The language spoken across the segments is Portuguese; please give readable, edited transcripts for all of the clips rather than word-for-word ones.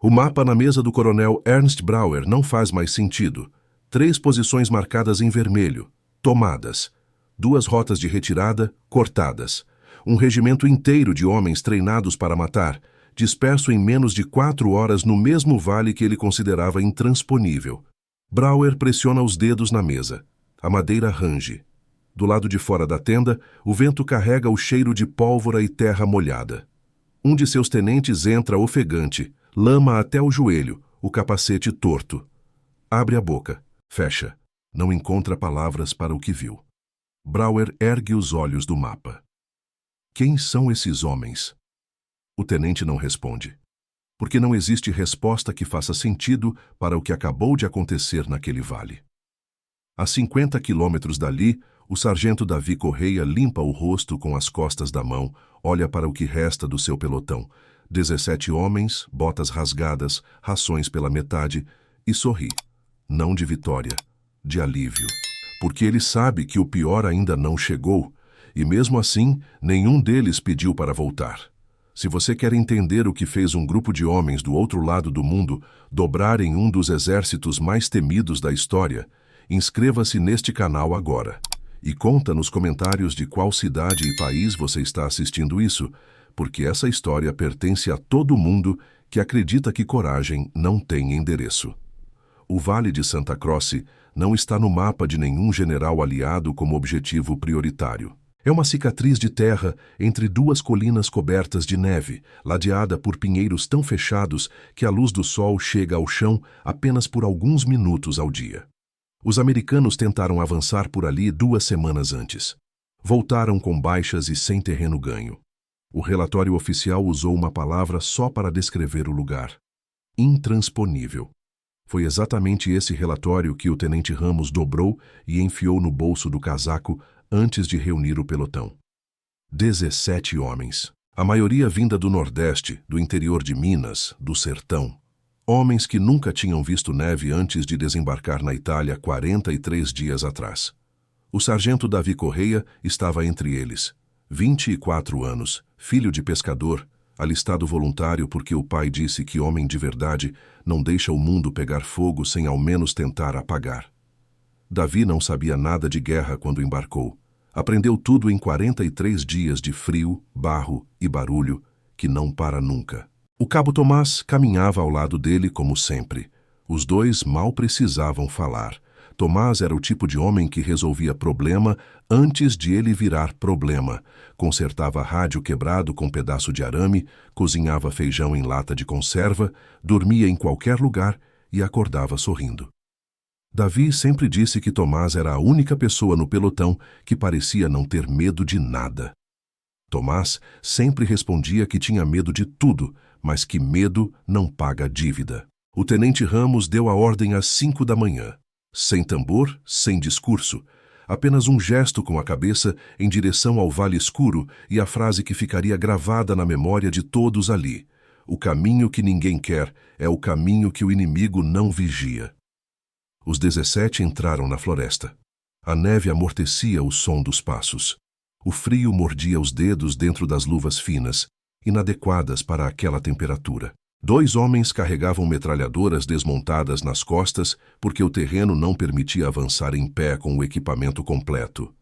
O mapa na mesa do coronel Ernst Brauer não faz mais sentido. 3 posições marcadas em vermelho, tomadas. 2 rotas de retirada, cortadas. Um regimento inteiro de homens treinados para matar, disperso em menos de 4 horas no mesmo vale que ele considerava intransponível. Brauer pressiona os dedos na mesa. A madeira range. Do lado de fora da tenda, o vento carrega o cheiro de pólvora e terra molhada. Um de seus tenentes entra ofegante, lama até o joelho, o capacete torto. Abre a boca, fecha. Não encontra palavras para o que viu. Brauer ergue os olhos do mapa. Quem são esses homens? O tenente não responde. Porque não existe resposta que faça sentido para o que acabou de acontecer naquele vale. A 50 quilômetros dali, o sargento Davi Correia limpa o rosto com as costas da mão, olha para o que resta do seu pelotão. 17 homens, botas rasgadas, rações pela metade, e sorri. Não de vitória, de alívio. Porque ele sabe que o pior ainda não chegou, e mesmo assim, nenhum deles pediu para voltar. Se você quer entender o que fez um grupo de homens do outro lado do mundo dobrar em um dos exércitos mais temidos da história, inscreva-se neste canal agora. E conta nos comentários de qual cidade e país você está assistindo isso, porque essa história pertence a todo mundo que acredita que coragem não tem endereço. O Vale de Santa Croce não está no mapa de nenhum general aliado como objetivo prioritário. É uma cicatriz de terra entre 2 colinas cobertas de neve, ladeada por pinheiros tão fechados que a luz do sol chega ao chão apenas por alguns minutos ao dia. Os americanos tentaram avançar por ali 2 semanas antes. Voltaram com baixas e sem terreno ganho. O relatório oficial usou uma palavra só para descrever o lugar: intransponível. Foi exatamente esse relatório que o tenente Ramos dobrou e enfiou no bolso do casaco antes de reunir o pelotão. 17 homens. A maioria vinda do Nordeste, do interior de Minas, do sertão. Homens que nunca tinham visto neve antes de desembarcar na Itália 43 dias atrás. O sargento Davi Correia estava entre eles. 24 anos, filho de pescador, alistado voluntário porque o pai disse que homem de verdade não deixa o mundo pegar fogo sem ao menos tentar apagar. Davi não sabia nada de guerra quando embarcou. Aprendeu tudo em 43 dias de frio, barro e barulho, que não para nunca. O cabo Tomás caminhava ao lado dele como sempre. Os dois mal precisavam falar. Tomás era o tipo de homem que resolvia problema antes de ele virar problema. Consertava rádio quebrado com pedaço de arame, cozinhava feijão em lata de conserva, dormia em qualquer lugar e acordava sorrindo. Davi sempre disse que Tomás era a única pessoa no pelotão que parecia não ter medo de nada. Tomás sempre respondia que tinha medo de tudo, mas que medo não paga dívida. O tenente Ramos deu a ordem às 5 da manhã. Sem tambor, sem discurso. Apenas um gesto com a cabeça em direção ao vale escuro e a frase que ficaria gravada na memória de todos ali. O caminho que ninguém quer é o caminho que o inimigo não vigia. Os 17 entraram na floresta. A neve amortecia o som dos passos. O frio mordia os dedos dentro das luvas finas, inadequadas para aquela temperatura. 2 homens carregavam metralhadoras desmontadas nas costas porque o terreno não permitia avançar em pé com o equipamento completo.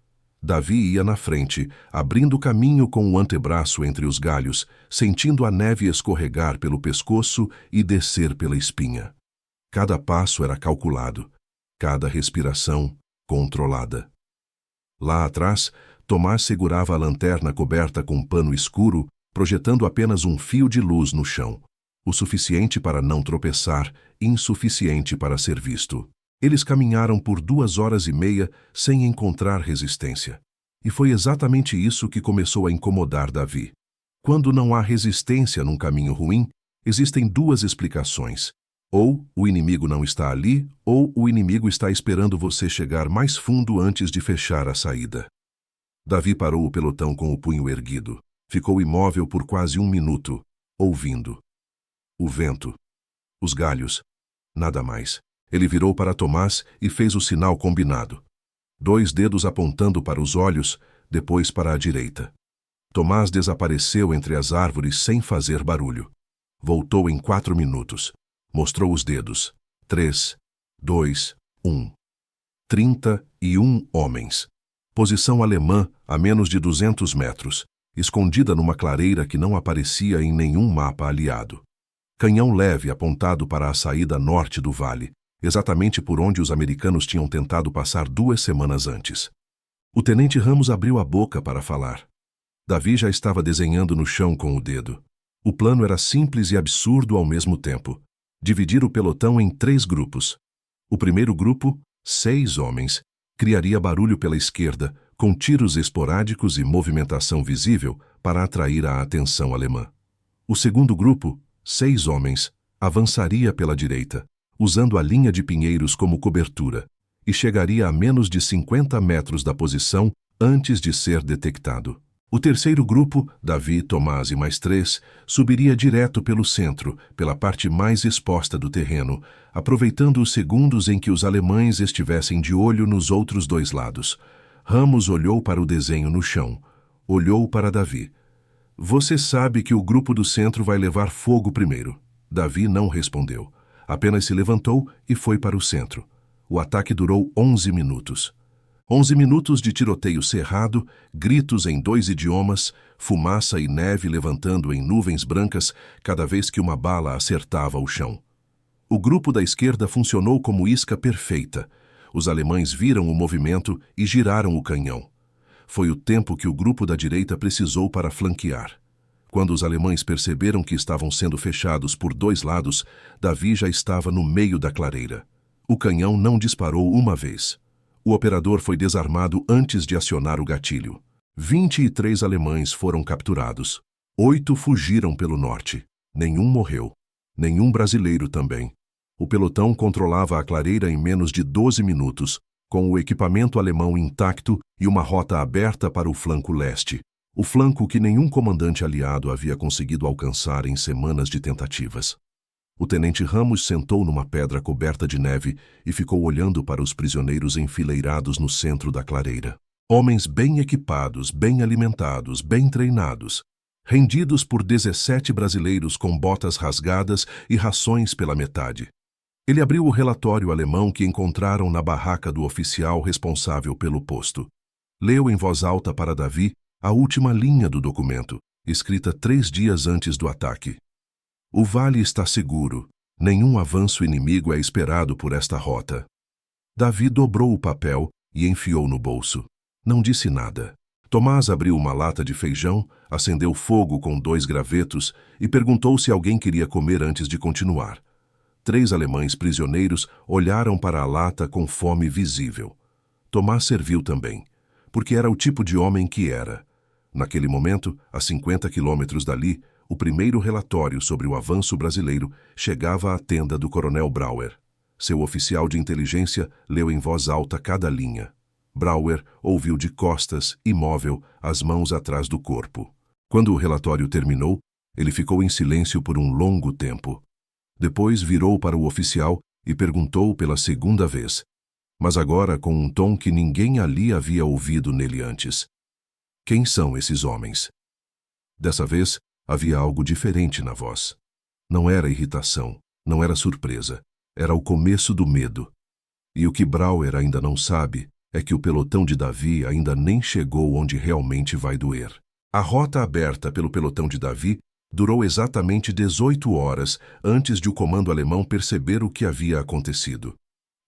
Davi ia na frente, abrindo caminho com o antebraço entre os galhos, sentindo a neve escorregar pelo pescoço e descer pela espinha. Cada passo era calculado, cada respiração controlada. Lá atrás, Tomás segurava a lanterna coberta com pano escuro, projetando apenas um fio de luz no chão. O suficiente para não tropeçar, insuficiente para ser visto. Eles caminharam por 2 horas e meia sem encontrar resistência. E foi exatamente isso que começou a incomodar Davi. Quando não há resistência num caminho ruim, existem 2 explicações. Ou o inimigo não está ali, ou o inimigo está esperando você chegar mais fundo antes de fechar a saída. Davi parou o pelotão com o punho erguido. Ficou imóvel por quase 1 minuto, ouvindo. O vento. Os galhos. Nada mais. Ele virou para Tomás e fez o sinal combinado. 2 dedos apontando para os olhos, depois para a direita. Tomás desapareceu entre as árvores sem fazer barulho. Voltou em 4 minutos. Mostrou os dedos. 3, 2, 1. 31 homens. Posição alemã a menos de 200 metros, escondida numa clareira que não aparecia em nenhum mapa aliado. Canhão leve apontado para a saída norte do vale, exatamente por onde os americanos tinham tentado passar 2 semanas antes. O tenente Ramos abriu a boca para falar. Davi já estava desenhando no chão com o dedo. O plano era simples e absurdo ao mesmo tempo. Dividir o pelotão em 3 grupos. O primeiro grupo, 6 homens, criaria barulho pela esquerda, com tiros esporádicos e movimentação visível para atrair a atenção alemã. O segundo grupo, 6 homens, avançaria pela direita, usando a linha de pinheiros como cobertura, e chegaria a menos de 50 metros da posição antes de ser detectado. O terceiro grupo, Davi, Tomás e mais 3, subiria direto pelo centro, pela parte mais exposta do terreno, aproveitando os segundos em que os alemães estivessem de olho nos outros 2 lados. Ramos olhou para o desenho no chão. Olhou para Davi. Você sabe que o grupo do centro vai levar fogo primeiro. Davi não respondeu. Apenas se levantou e foi para o centro. O ataque durou 11 minutos. 11 minutos de tiroteio cerrado, gritos em 2 idiomas, fumaça e neve levantando em nuvens brancas cada vez que uma bala acertava o chão. O grupo da esquerda funcionou como isca perfeita. Os alemães viram o movimento e giraram o canhão. Foi o tempo que o grupo da direita precisou para flanquear. Quando os alemães perceberam que estavam sendo fechados por 2 lados, Davi já estava no meio da clareira. O canhão não disparou uma vez. O operador foi desarmado antes de acionar o gatilho. 23 alemães foram capturados. 8 fugiram pelo norte. Nenhum morreu. Nenhum brasileiro também. O pelotão controlava a clareira em menos de 12 minutos, com o equipamento alemão intacto e uma rota aberta para o flanco leste, o flanco que nenhum comandante aliado havia conseguido alcançar em semanas de tentativas. O tenente Ramos sentou numa pedra coberta de neve e ficou olhando para os prisioneiros enfileirados no centro da clareira. Homens bem equipados, bem alimentados, bem treinados, rendidos por 17 brasileiros com botas rasgadas e rações pela metade. Ele abriu o relatório alemão que encontraram na barraca do oficial responsável pelo posto. Leu em voz alta para Davi a última linha do documento, escrita 3 dias antes do ataque. O vale está seguro. Nenhum avanço inimigo é esperado por esta rota. Davi dobrou o papel e enfiou no bolso. Não disse nada. Tomás abriu uma lata de feijão, acendeu fogo com 2 gravetos e perguntou se alguém queria comer antes de continuar. 3 alemães prisioneiros olharam para a lata com fome visível. Tomás serviu também, porque era o tipo de homem que era. Naquele momento, a 50 quilômetros dali, o primeiro relatório sobre o avanço brasileiro chegava à tenda do coronel Brauer. Seu oficial de inteligência leu em voz alta cada linha. Brauer ouviu de costas, imóvel, as mãos atrás do corpo. Quando o relatório terminou, ele ficou em silêncio por um longo tempo. Depois virou para o oficial e perguntou pela segunda vez, mas agora com um tom que ninguém ali havia ouvido nele antes. Quem são esses homens? Dessa vez, havia algo diferente na voz. Não era irritação, não era surpresa, era o começo do medo. E o que Brauer ainda não sabe é que o pelotão de Davi ainda nem chegou onde realmente vai doer. A rota aberta pelo pelotão de Davi durou exatamente 18 horas antes de o comando alemão perceber o que havia acontecido.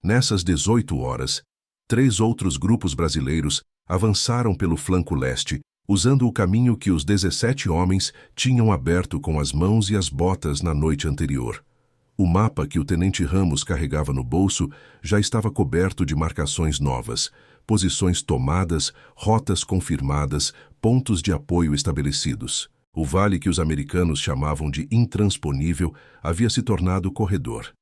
Nessas 18 horas, 3 outros grupos brasileiros avançaram pelo flanco leste, usando o caminho que os 17 homens tinham aberto com as mãos e as botas na noite anterior. O mapa que o tenente Ramos carregava no bolso já estava coberto de marcações novas, posições tomadas, rotas confirmadas, pontos de apoio estabelecidos. O vale que os americanos chamavam de intransponível havia se tornado corredor.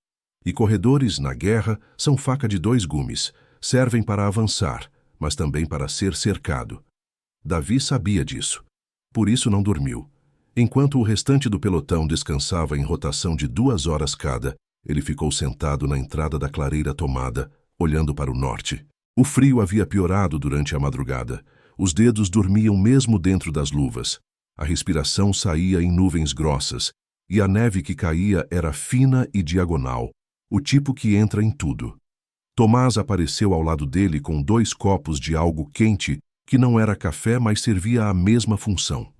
E corredores, na guerra, são faca de 2 gumes, servem para avançar, mas também para ser cercado. Davi sabia disso. Por isso não dormiu. Enquanto o restante do pelotão descansava em rotação de 2 horas cada, ele ficou sentado na entrada da clareira tomada, olhando para o norte. O frio havia piorado durante a madrugada. Os dedos dormiam mesmo dentro das luvas. A respiração saía em nuvens grossas, E a neve que caía era fina e diagonal, o tipo que entra em tudo. Tomás apareceu ao lado dele com 2 copos de algo quente que não era café, mas servia a mesma função.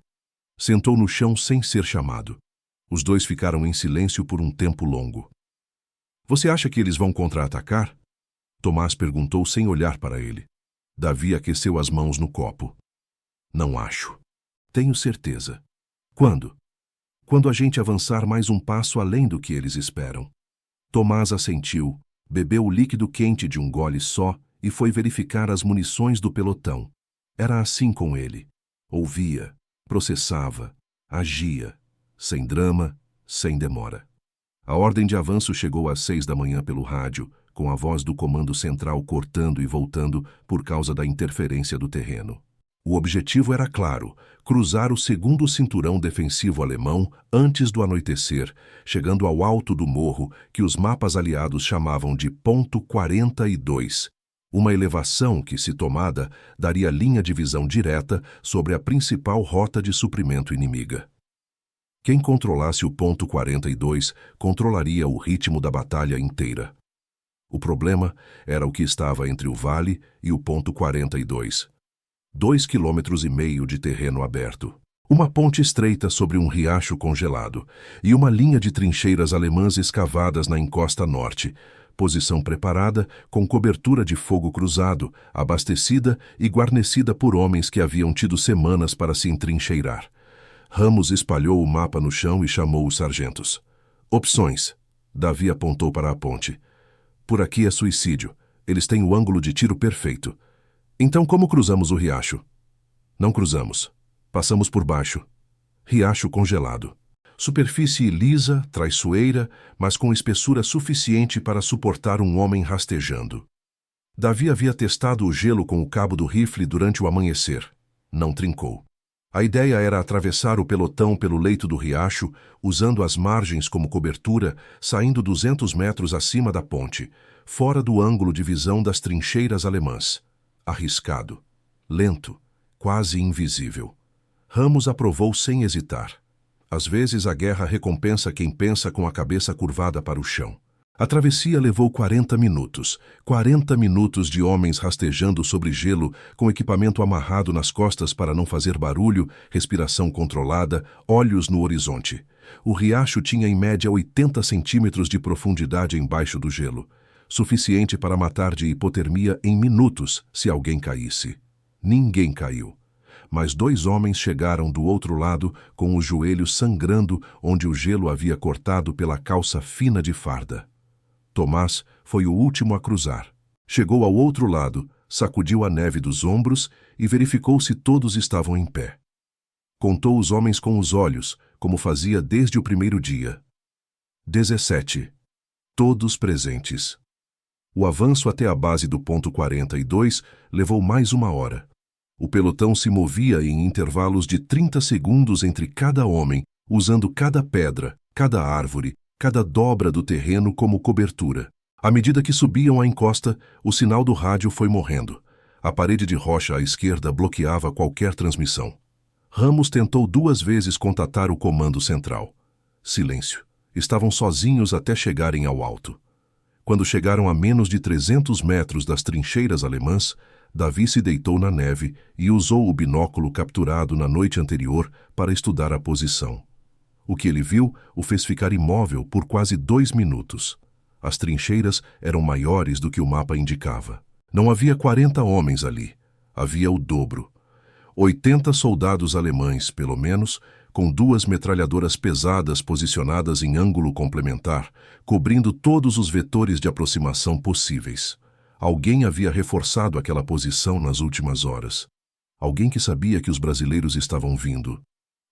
Sentou no chão sem ser chamado. Os 2 ficaram em silêncio por um tempo longo. Você acha que eles vão contra-atacar? Tomás perguntou sem olhar para ele. Davi aqueceu as mãos no copo. Não acho. Tenho certeza. Quando? Quando a gente avançar mais um passo além do que eles esperam. Tomás assentiu, bebeu o líquido quente de um gole só e foi verificar as munições do pelotão. Era assim com ele. Ouvia, processava, agia, sem drama, sem demora. A ordem de avanço chegou às 6 da manhã pelo rádio, com a voz do comando central cortando e voltando por causa da interferência do terreno. O objetivo era claro: cruzar o 2º cinturão defensivo alemão antes do anoitecer, chegando ao alto do morro que os mapas aliados chamavam de ponto 42, uma elevação que, se tomada, daria linha de visão direta sobre a principal rota de suprimento inimiga. Quem controlasse o ponto 42 controlaria o ritmo da batalha inteira. O problema era o que estava entre o vale e o ponto 42. 2,5 quilômetros de terreno aberto, uma ponte estreita sobre um riacho congelado e uma linha de trincheiras alemãs escavadas na encosta norte, posição preparada com cobertura de fogo cruzado, abastecida e guarnecida por homens que haviam tido semanas para se entrincheirar. Ramos espalhou o mapa no chão e chamou os sargentos. Opções. Davi apontou para a ponte. Por aqui é suicídio. Eles têm o ângulo de tiro perfeito. Então como cruzamos o riacho? Não cruzamos. Passamos por baixo. Riacho congelado. Superfície lisa, traiçoeira, mas com espessura suficiente para suportar um homem rastejando. Davi havia testado o gelo com o cabo do rifle durante o amanhecer. Não trincou. A ideia era atravessar o pelotão pelo leito do riacho, usando as margens como cobertura, saindo 200 metros acima da ponte, fora do ângulo de visão das trincheiras alemãs. Arriscado, lento, quase invisível. Ramos aprovou sem hesitar. Às vezes a guerra recompensa quem pensa com a cabeça curvada para o chão. A travessia levou 40 minutos. 40 minutos de homens rastejando sobre gelo, com equipamento amarrado nas costas para não fazer barulho, respiração controlada, olhos no horizonte. O riacho tinha em média 80 centímetros de profundidade embaixo do gelo, suficiente para matar de hipotermia em minutos se alguém caísse. Ninguém caiu. Mas 2 homens chegaram do outro lado com os joelhos sangrando onde o gelo havia cortado pela calça fina de farda. Tomás foi o último a cruzar. Chegou ao outro lado, sacudiu a neve dos ombros e verificou se todos estavam em pé. Contou os homens com os olhos, como fazia desde o primeiro dia. 17. Todos presentes. O avanço até a base do ponto 42 levou mais 1 hora. O pelotão se movia em intervalos de 30 segundos entre cada homem, usando cada pedra, cada árvore, cada dobra do terreno como cobertura. À medida que subiam a encosta, o sinal do rádio foi morrendo. A parede de rocha à esquerda bloqueava qualquer transmissão. Ramos tentou 2 vezes contatar o comando central. Silêncio. Estavam sozinhos até chegarem ao alto. Quando chegaram a menos de 300 metros das trincheiras alemãs, Davi se deitou na neve e usou o binóculo capturado na noite anterior para estudar a posição. O que ele viu o fez ficar imóvel por quase 2 minutos. As trincheiras eram maiores do que o mapa indicava. Não havia 40 homens ali. Havia o dobro. 80 soldados alemães, pelo menos, com 2 metralhadoras pesadas posicionadas em ângulo complementar, cobrindo todos os vetores de aproximação possíveis. Alguém havia reforçado aquela posição nas últimas horas. Alguém que sabia que os brasileiros estavam vindo.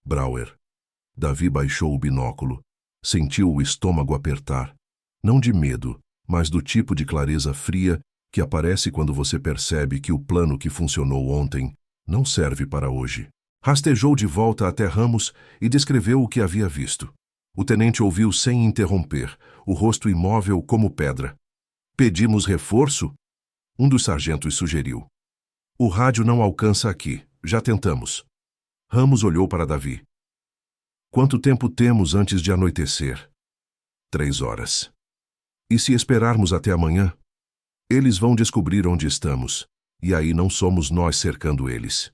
Brauer. Davi baixou o binóculo. Sentiu o estômago apertar. Não de medo, mas do tipo de clareza fria que aparece quando você percebe que o plano que funcionou ontem não serve para hoje. Rastejou de volta até Ramos e descreveu o que havia visto. O tenente ouviu sem interromper, o rosto imóvel como pedra. Pedimos reforço? Um dos sargentos sugeriu. O rádio não alcança aqui. Já tentamos. Ramos olhou para Davi. Quanto tempo temos antes de anoitecer? 3 horas. E se esperarmos até amanhã? Eles vão descobrir onde estamos, e aí não somos nós cercando eles.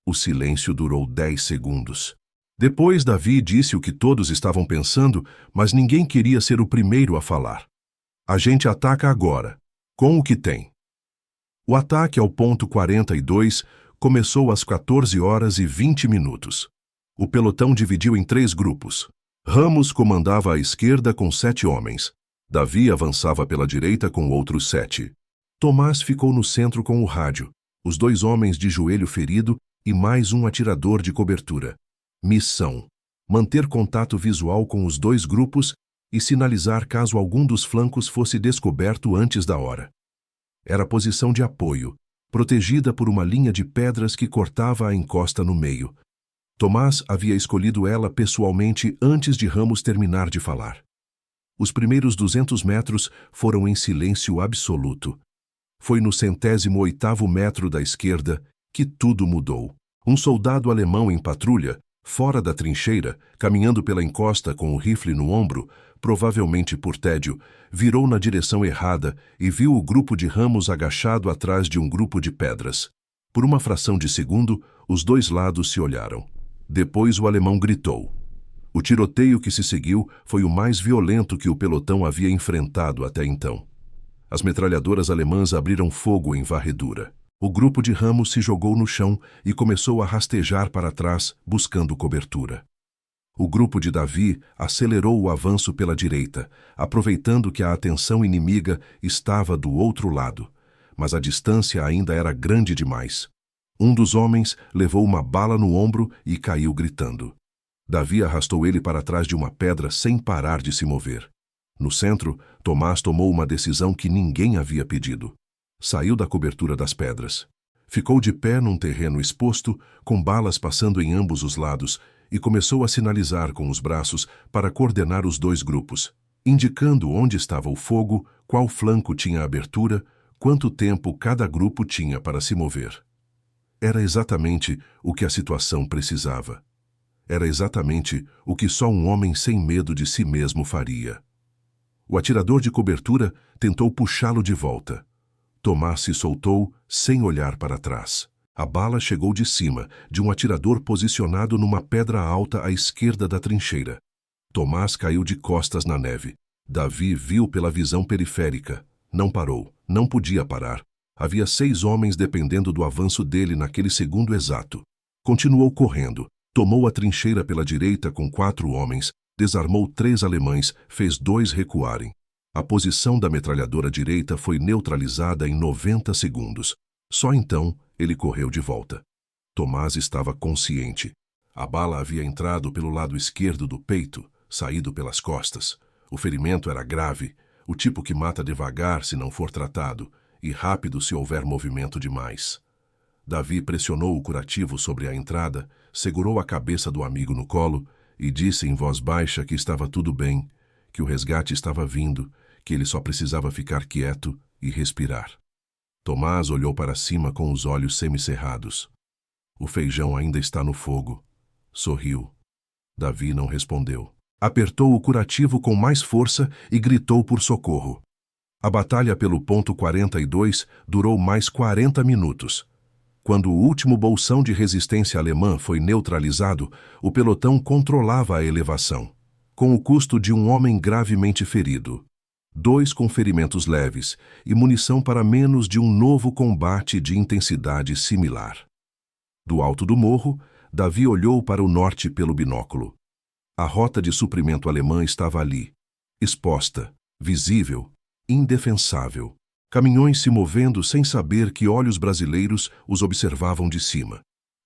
O silêncio durou 10 segundos. Depois Davi disse o que todos estavam pensando, mas ninguém queria ser o primeiro a falar. A gente ataca agora, com o que tem. O ataque ao ponto 42 começou às 14 horas e 20 minutos. O pelotão dividiu em 3 grupos. Ramos comandava à esquerda com 7 homens. Davi avançava pela direita com outros 7. Tomás ficou no centro com o rádio, os 2 homens de joelho ferido e mais um atirador de cobertura. Missão: manter contato visual com os 2 grupos e sinalizar caso algum dos flancos fosse descoberto antes da hora. Era posição de apoio, protegida por uma linha de pedras que cortava a encosta no meio. Tomás havia escolhido ela pessoalmente antes de Ramos terminar de falar. Os primeiros 200 metros foram em silêncio absoluto. Foi no 108º metro da esquerda que tudo mudou. Um soldado alemão em patrulha, fora da trincheira, caminhando pela encosta com o rifle no ombro, provavelmente por tédio, virou na direção errada e viu o grupo de Ramos agachado atrás de um grupo de pedras. Por uma fração de segundo, os 2 lados se olharam. Depois o alemão gritou. O tiroteio que se seguiu foi o mais violento que o pelotão havia enfrentado até então. As metralhadoras alemãs abriram fogo em varredura. O grupo de Ramos se jogou no chão e começou a rastejar para trás, buscando cobertura. O grupo de Davi acelerou o avanço pela direita, aproveitando que a atenção inimiga estava do outro lado, mas a distância ainda era grande demais. Um dos homens levou uma bala no ombro e caiu gritando. Davi arrastou ele para trás de uma pedra sem parar de se mover. No centro, Tomás tomou uma decisão que ninguém havia pedido. Saiu da cobertura das pedras. Ficou de pé num terreno exposto, com balas passando em ambos os lados, e começou a sinalizar com os braços para coordenar os 2 grupos, indicando onde estava o fogo, qual flanco tinha abertura, quanto tempo cada grupo tinha para se mover. Era exatamente o que a situação precisava. Era exatamente o que só um homem sem medo de si mesmo faria. O atirador de cobertura tentou puxá-lo de volta. Tomás se soltou sem olhar para trás. A bala chegou de cima, de um atirador posicionado numa pedra alta à esquerda da trincheira. Tomás caiu de costas na neve. Davi viu pela visão periférica. Não parou, não podia parar. Havia 6 homens dependendo do avanço dele naquele segundo exato. Continuou correndo. Tomou a trincheira pela direita com 4 homens, desarmou 3 alemães, fez 2 recuarem. A posição da metralhadora direita foi neutralizada em 90 segundos. Só então ele correu de volta. Tomás estava consciente. A bala havia entrado pelo lado esquerdo do peito, saído pelas costas. O ferimento era grave, o tipo que mata devagar se não for tratado, e rápido se houver movimento demais. Davi pressionou o curativo sobre a entrada, segurou a cabeça do amigo no colo e disse em voz baixa que estava tudo bem, que o resgate estava vindo, que ele só precisava ficar quieto e respirar. Tomás olhou para cima com os olhos semicerrados. O feijão ainda está no fogo. Sorriu. Davi não respondeu. Apertou o curativo com mais força e gritou por socorro. A batalha pelo ponto 42 durou mais 40 minutos. Quando o último bolsão de resistência alemã foi neutralizado, o pelotão controlava a elevação, com o custo de um homem gravemente ferido, 2 com ferimentos leves e munição para menos de um novo combate de intensidade similar. Do alto do morro, Davi olhou para o norte pelo binóculo. A rota de suprimento alemã estava ali, exposta, visível, indefensável. Caminhões se movendo sem saber que olhos brasileiros os observavam de cima.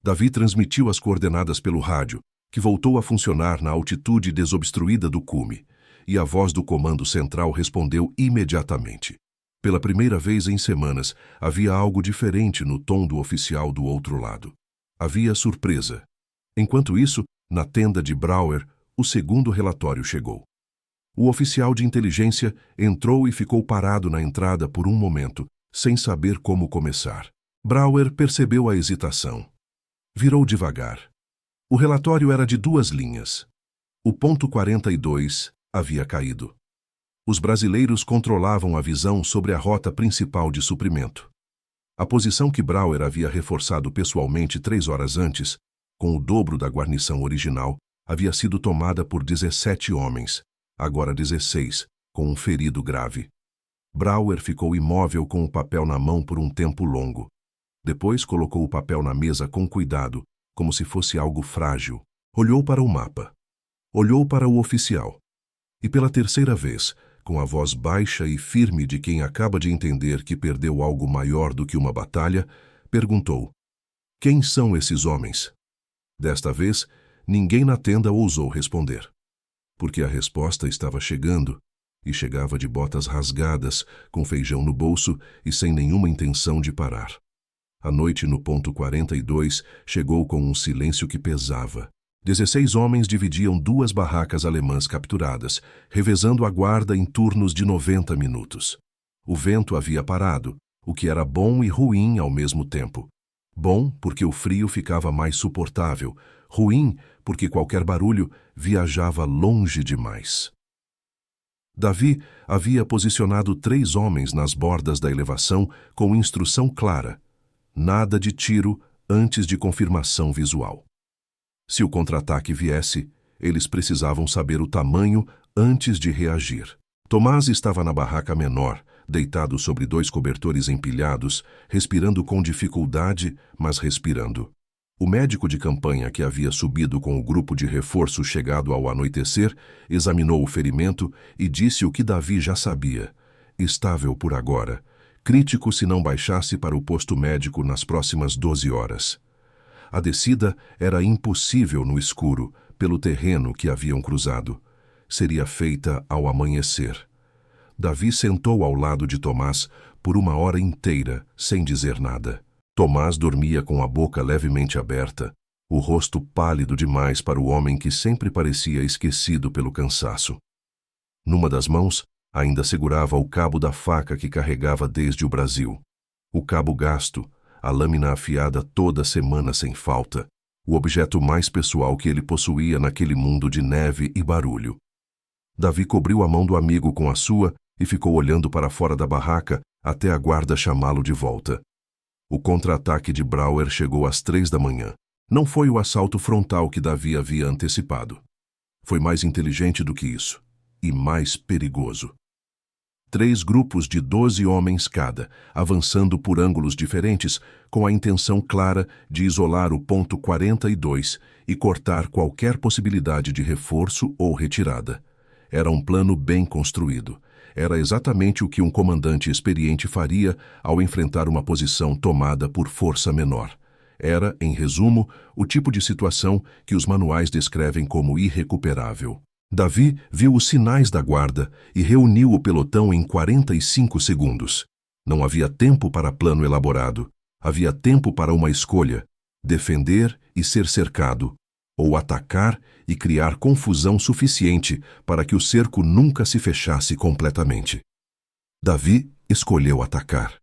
Davi transmitiu as coordenadas pelo rádio, que voltou a funcionar na altitude desobstruída do cume, e a voz do comando central respondeu imediatamente. Pela primeira vez em semanas, havia algo diferente no tom do oficial do outro lado. Havia surpresa. Enquanto isso, na tenda de Brauer, o segundo relatório chegou. O oficial de inteligência entrou e ficou parado na entrada por um momento, sem saber como começar. Brauer percebeu a hesitação. Virou devagar. O relatório era de 2 linhas. O ponto 42 havia caído. Os brasileiros controlavam a visão sobre a rota principal de suprimento. A posição que Brauer havia reforçado pessoalmente 3 horas antes, com o dobro da guarnição original, havia sido tomada por 17 homens, agora 16, com um ferido grave. Brauer ficou imóvel com o papel na mão por um tempo longo. Depois colocou o papel na mesa com cuidado, como se fosse algo frágil. Olhou para o mapa. Olhou para o oficial. E pela terceira vez, com a voz baixa e firme de quem acaba de entender que perdeu algo maior do que uma batalha, perguntou: "Quem são esses homens?" Desta vez, ninguém na tenda ousou responder, porque a resposta estava chegando, e chegava de botas rasgadas, com feijão no bolso e sem nenhuma intenção de parar. A noite no ponto 42 chegou com um silêncio que pesava. 16 homens dividiam 2 barracas alemãs capturadas, revezando a guarda em turnos de 90 minutos. O vento havia parado, o que era bom e ruim ao mesmo tempo. Bom, porque o frio ficava mais suportável. Ruim, porque qualquer barulho viajava longe demais. Davi havia posicionado 3 homens nas bordas da elevação com instrução clara: nada de tiro antes de confirmação visual. Se o contra-ataque viesse, eles precisavam saber o tamanho antes de reagir. Tomás estava na barraca menor, deitado sobre 2 cobertores empilhados, respirando com dificuldade, mas respirando. O médico de campanha que havia subido com o grupo de reforço chegado ao anoitecer, examinou o ferimento e disse o que Davi já sabia: estável por agora, crítico se não baixasse para o posto médico nas próximas 12 horas. A descida era impossível no escuro, pelo terreno que haviam cruzado. Seria feita ao amanhecer. Davi sentou ao lado de Tomás por 1 hora inteira, sem dizer nada. Tomás dormia com a boca levemente aberta, o rosto pálido demais para o homem que sempre parecia esquecido pelo cansaço. Numa das mãos, ainda segurava o cabo da faca que carregava desde o Brasil. O cabo gasto, a lâmina afiada toda semana sem falta, o objeto mais pessoal que ele possuía naquele mundo de neve e barulho. Davi cobriu a mão do amigo com a sua e ficou olhando para fora da barraca até a guarda chamá-lo de volta. O contra-ataque de Brauer chegou às 3 da manhã. Não foi o assalto frontal que Davi havia antecipado. Foi mais inteligente do que isso, e mais perigoso. 3 grupos de 12 homens cada, avançando por ângulos diferentes, com a intenção clara de isolar o ponto 42 e cortar qualquer possibilidade de reforço ou retirada. Era um plano bem construído. Era exatamente o que um comandante experiente faria ao enfrentar uma posição tomada por força menor. Era, em resumo, o tipo de situação que os manuais descrevem como irrecuperável. Davi viu os sinais da guarda e reuniu o pelotão em 45 segundos. Não havia tempo para plano elaborado. Havia tempo para uma escolha: defender e ser cercado, ou atacar e criar confusão suficiente para que o cerco nunca se fechasse completamente. Davi escolheu atacar.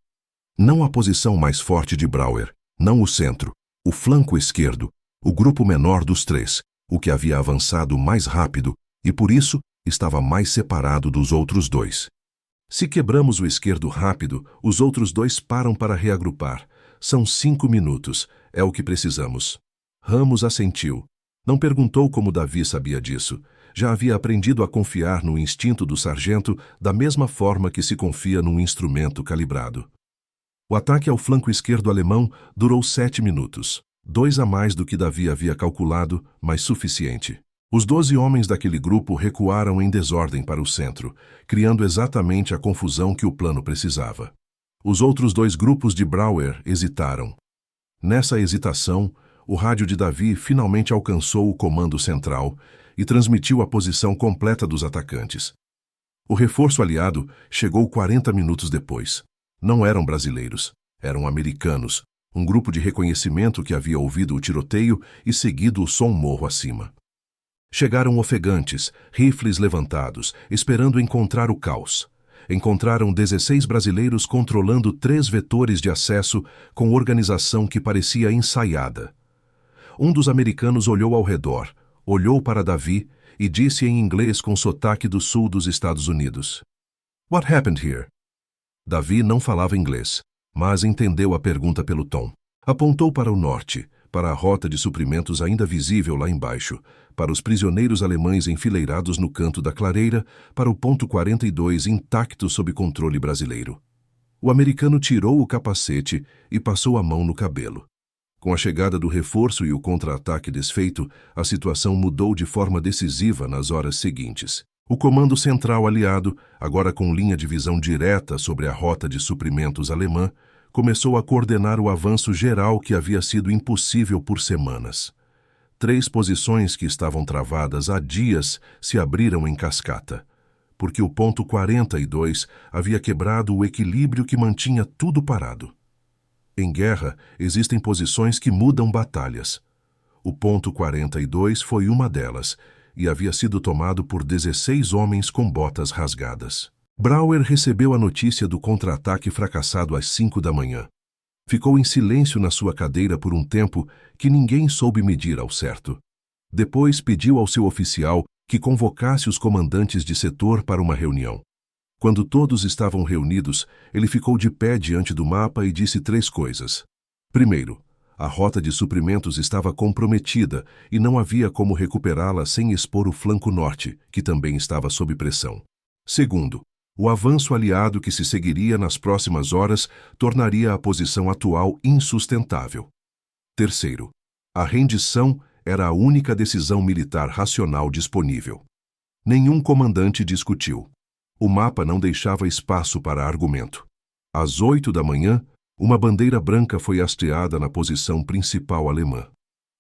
Não a posição mais forte de Brauer, não o centro, o flanco esquerdo, o grupo menor dos 3, o que havia avançado mais rápido e, por isso, estava mais separado dos outros 2. Se quebramos o esquerdo rápido, os outros 2 param para reagrupar. São 5 minutos, é o que precisamos. Ramos assentiu. Não perguntou como Davi sabia disso. Já havia aprendido a confiar no instinto do sargento da mesma forma que se confia num instrumento calibrado. O ataque ao flanco esquerdo alemão durou 7 minutos. 2 a mais do que Davi havia calculado, mas suficiente. Os 12 homens daquele grupo recuaram em desordem para o centro, criando exatamente a confusão que o plano precisava. Os outros 2 grupos de Brauer hesitaram. Nessa hesitação, o rádio de Davi finalmente alcançou o comando central e transmitiu a posição completa dos atacantes. O reforço aliado chegou 40 minutos depois. Não eram brasileiros, eram americanos, um grupo de reconhecimento que havia ouvido o tiroteio e seguido o som morro acima. Chegaram ofegantes, rifles levantados, esperando encontrar o caos. Encontraram 16 brasileiros controlando 3 vetores de acesso com organização que parecia ensaiada. Um dos americanos olhou ao redor, olhou para Davi e disse em inglês com sotaque do sul dos Estados Unidos: "What happened here?" Davi não falava inglês, mas entendeu a pergunta pelo tom. Apontou para o norte, para a rota de suprimentos ainda visível lá embaixo, para os prisioneiros alemães enfileirados no canto da clareira, para o ponto 42 intacto sob controle brasileiro. O americano tirou o capacete e passou a mão no cabelo. Com a chegada do reforço e o contra-ataque desfeito, a situação mudou de forma decisiva nas horas seguintes. O Comando Central Aliado, agora com linha de visão direta sobre a rota de suprimentos alemã, começou a coordenar o avanço geral que havia sido impossível por semanas. 3 posições que estavam travadas há dias se abriram em cascata, porque o ponto 42 havia quebrado o equilíbrio que mantinha tudo parado. Em guerra, existem posições que mudam batalhas. O ponto 42 foi uma delas, e havia sido tomado por 16 homens com botas rasgadas. Brauer recebeu a notícia do contra-ataque fracassado às 5 da manhã. Ficou em silêncio na sua cadeira por um tempo que ninguém soube medir ao certo. Depois pediu ao seu oficial que convocasse os comandantes de setor para uma reunião. Quando todos estavam reunidos, ele ficou de pé diante do mapa e disse 3 coisas. Primeiro, a rota de suprimentos estava comprometida e não havia como recuperá-la sem expor o flanco norte, que também estava sob pressão. Segundo, o avanço aliado que se seguiria nas próximas horas tornaria a posição atual insustentável. Terceiro, a rendição era a única decisão militar racional disponível. Nenhum comandante discutiu. O mapa não deixava espaço para argumento. Às 8 da manhã, uma bandeira branca foi hasteada na posição principal alemã.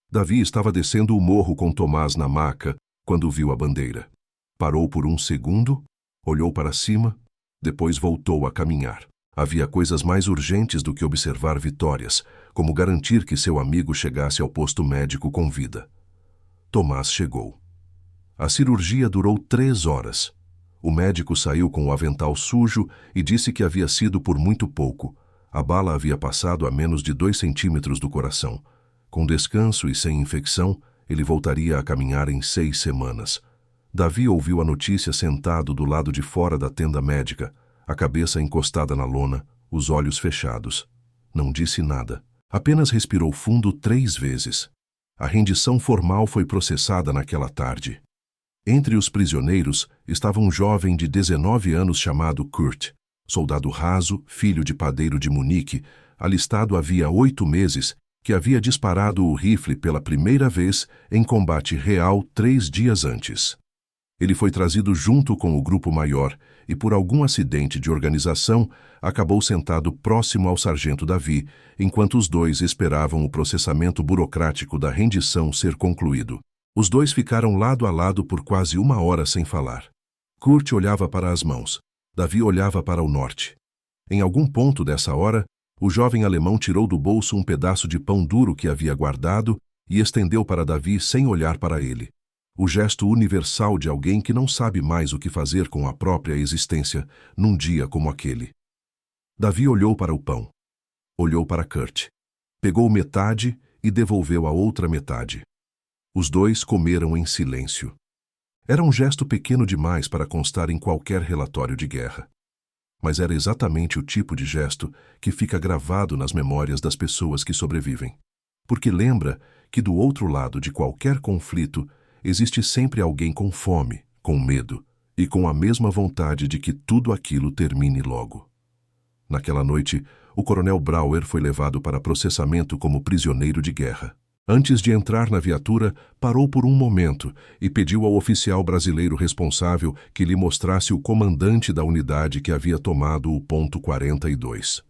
Davi estava descendo o morro com Tomás na maca quando viu a bandeira. Parou por um segundo, olhou para cima, depois voltou a caminhar. Havia coisas mais urgentes do que observar vitórias, como garantir que seu amigo chegasse ao posto médico com vida. Tomás chegou. A cirurgia durou 3 horas. O médico saiu com o avental sujo e disse que havia sido por muito pouco. A bala havia passado a menos de 2 centímetros do coração. Com descanso e sem infecção, ele voltaria a caminhar em 6 semanas. Davi ouviu a notícia sentado do lado de fora da tenda médica, a cabeça encostada na lona, os olhos fechados. Não disse nada. Apenas respirou fundo 3 vezes. A rendição formal foi processada naquela tarde. Entre os prisioneiros estava um jovem de 19 anos chamado Kurt, soldado raso, filho de padeiro de Munique, alistado havia 8 meses, que havia disparado o rifle pela primeira vez em combate real 3 dias antes. Ele foi trazido junto com o grupo maior e, por algum acidente de organização, acabou sentado próximo ao sargento Davi, enquanto os dois esperavam o processamento burocrático da rendição ser concluído. Os dois ficaram lado a lado por quase 1 hora sem falar. Kurt olhava para as mãos. Davi olhava para o norte. Em algum ponto dessa hora, o jovem alemão tirou do bolso um pedaço de pão duro que havia guardado e estendeu para Davi sem olhar para ele. O gesto universal de alguém que não sabe mais o que fazer com a própria existência num dia como aquele. Davi olhou para o pão. Olhou para Kurt. Pegou metade e devolveu a outra metade. Os dois comeram em silêncio. Era um gesto pequeno demais para constar em qualquer relatório de guerra. Mas era exatamente o tipo de gesto que fica gravado nas memórias das pessoas que sobrevivem. Porque lembra que do outro lado de qualquer conflito existe sempre alguém com fome, com medo e com a mesma vontade de que tudo aquilo termine logo. Naquela noite, o coronel Brauer foi levado para processamento como prisioneiro de guerra. Antes de entrar na viatura, parou por um momento e pediu ao oficial brasileiro responsável que lhe mostrasse o comandante da unidade que havia tomado o ponto 42.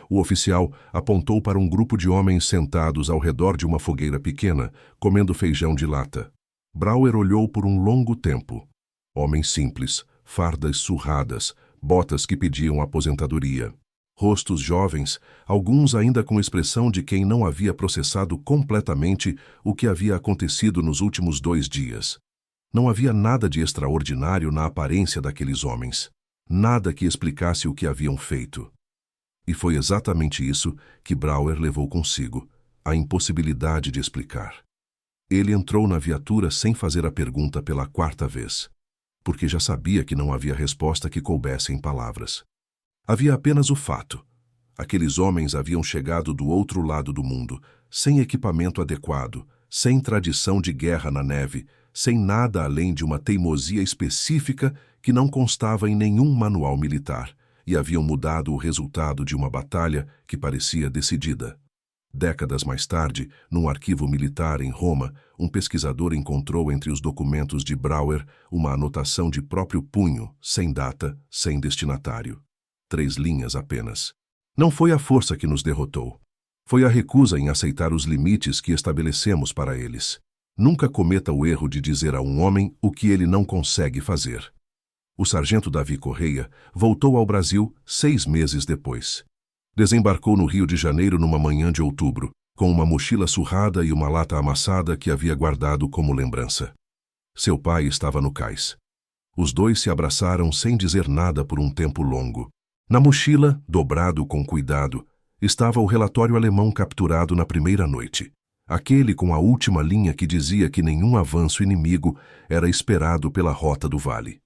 O oficial apontou para um grupo de homens sentados ao redor de uma fogueira pequena, comendo feijão de lata. Brauer olhou por um longo tempo. Homens simples, fardas surradas, botas que pediam aposentadoria. Rostos jovens, alguns ainda com expressão de quem não havia processado completamente o que havia acontecido nos últimos 2 dias. Não havia nada de extraordinário na aparência daqueles homens. Nada que explicasse o que haviam feito. E foi exatamente isso que Brauer levou consigo, a impossibilidade de explicar. Ele entrou na viatura sem fazer a pergunta pela quarta vez, porque já sabia que não havia resposta que coubesse em palavras. Havia apenas o fato. Aqueles homens haviam chegado do outro lado do mundo, sem equipamento adequado, sem tradição de guerra na neve, sem nada além de uma teimosia específica que não constava em nenhum manual militar, e haviam mudado o resultado de uma batalha que parecia decidida. Décadas mais tarde, num arquivo militar em Roma, um pesquisador encontrou entre os documentos de Brauer uma anotação de próprio punho, sem data, sem destinatário. 3 linhas apenas. Não foi a força que nos derrotou. Foi a recusa em aceitar os limites que estabelecemos para eles. Nunca cometa o erro de dizer a um homem o que ele não consegue fazer. O sargento Davi Correia voltou ao Brasil 6 meses depois. Desembarcou no Rio de Janeiro numa manhã de outubro, com uma mochila surrada e uma lata amassada que havia guardado como lembrança. Seu pai estava no cais. Os dois se abraçaram sem dizer nada por um tempo longo. Na mochila, dobrado com cuidado, estava o relatório alemão capturado na primeira noite. Aquele com a última linha que dizia que nenhum avanço inimigo era esperado pela rota do vale.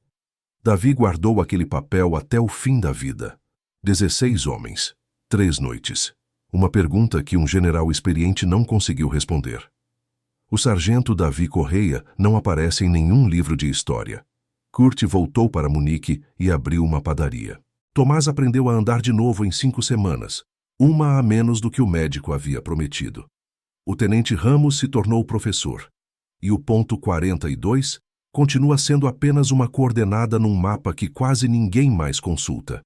Davi guardou aquele papel até o fim da vida. 16 homens. 3 noites. Uma pergunta que um general experiente não conseguiu responder. O sargento Davi Correia não aparece em nenhum livro de história. Kurt voltou para Munique e abriu uma padaria. Tomás aprendeu a andar de novo em 5 semanas, uma a menos do que o médico havia prometido. O tenente Ramos se tornou professor. E o ponto 42 continua sendo apenas uma coordenada num mapa que quase ninguém mais consulta.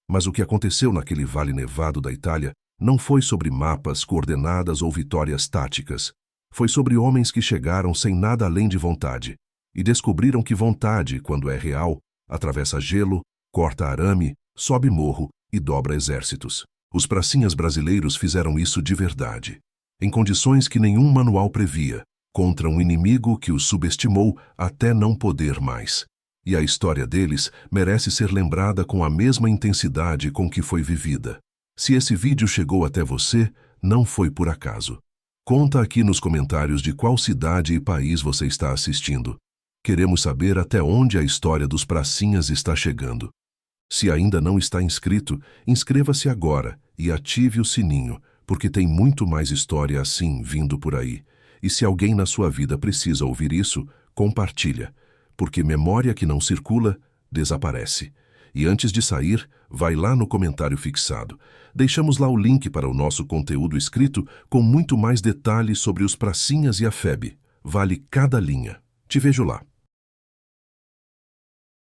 Mas o que aconteceu naquele vale nevado da Itália não foi sobre mapas, coordenadas ou vitórias táticas. Foi sobre homens que chegaram sem nada além de vontade e descobriram que vontade, quando é real, atravessa gelo, corta arame, sobe morro e dobra exércitos. Os pracinhas brasileiros fizeram isso de verdade, em condições que nenhum manual previa, contra um inimigo que os subestimou até não poder mais. E a história deles merece ser lembrada com a mesma intensidade com que foi vivida. Se esse vídeo chegou até você, não foi por acaso. Conta aqui nos comentários de qual cidade e país você está assistindo. Queremos saber até onde a história dos pracinhas está chegando. Se ainda não está inscrito, inscreva-se agora e ative o sininho, porque tem muito mais história assim vindo por aí. E se alguém na sua vida precisa ouvir isso, compartilha, porque memória que não circula, desaparece. E antes de sair, vai lá no comentário fixado. Deixamos lá o link para o nosso conteúdo escrito com muito mais detalhes sobre os pracinhas e a FEB. Vale cada linha. Te vejo lá.